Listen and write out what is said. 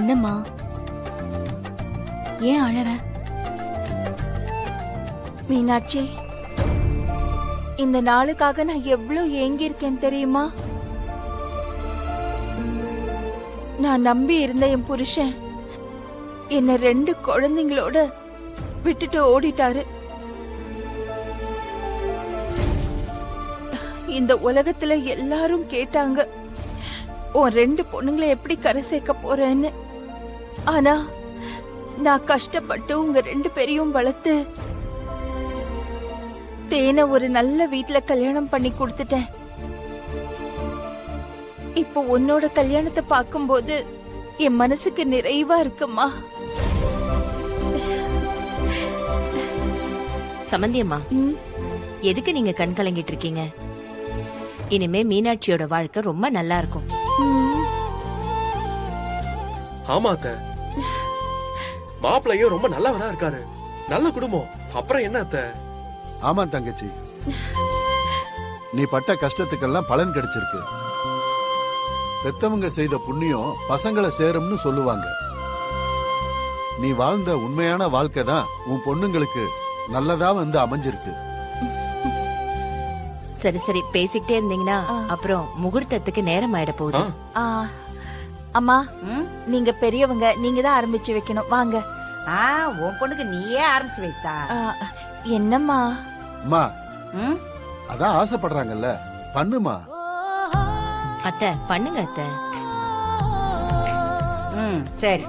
என்னம்மா, ஏன் அழற? மீனாட்சி, இந்த நாளுக்காக நான் எவ்வளவு ஏங்கி இருக்கேன் தெரியுமா? நான் நம்பி இருந்த என் புருஷன் என்ன 2 குழந்தைங்களோட விட்டுட்டு ஓடிட்டாரு. இந்த உலகத்துல எல்லாரும் கேட்டாங்க, உன் 2 பொண்ணுங்களை எப்படி கரை சேர்க்க போறேன்னு. ஆனா நான் கஷ்டப்பட்டு உங்க 2 பேரையும் வளர்த்து தேனை ஒரு நல்ல வீட்டுல கல்யாணம் பண்ணி கொடுத்துட்டேன். இப்போ உன்னோட கல்யாணத்தை பார்க்கும்போது என் மனசுக்கு நிறைவா இருக்குமா. சம்பந்தியம்மா, எதுக்கு நீங்க கண் கலங்கிட்டு இருக்கீங்க? இனிமே மீனாட்சியோட வாழ்க்கை ரொம்ப நல்லா இருக்கும். ஆமா அத்தை, மாப்பிள்ளையும் ரொம்ப நல்லவனா இருக்காரு, நல்ல குடும்பம். அப்புறம் என்ன அத்தை? ஆமா தங்கச்சி, நீ பட்ட கஷ்டத்துக்கெல்லாம் பலன் கிடைச்சிருக்கு. பெத்தவங்க செய்த புண்ணியம் பசங்களை சேரும்னு சொல்லுவாங்க. நீ வாழ்ந்த உண்மையான வாழ்க்கை தான் உன் பொண்ணுங்களுக்கு நல்லதா வந்து அமைஞ்சிருக்கு. சரி சரி, பேசிக்கிட்டே இருந்தீங்கன்னா அப்புறம் முகூர்த்தத்துக்கு நேரம் ஆயிட போகுது. அம்மா, நீங்க பெரியவங்க, நீங்க தான் ஆரம்பிச்சு வைக்கணும். வாங்க. உன் பொண்ணுக்கு நீயே ஆரம்பிச்சு வைத்தா? என்னம்மா? அம்மா, அதான் ஆசைப்படுறாங்கல்ல, பண்ணுமா. அத்தை பண்ணுங்க அத்தை. சரி.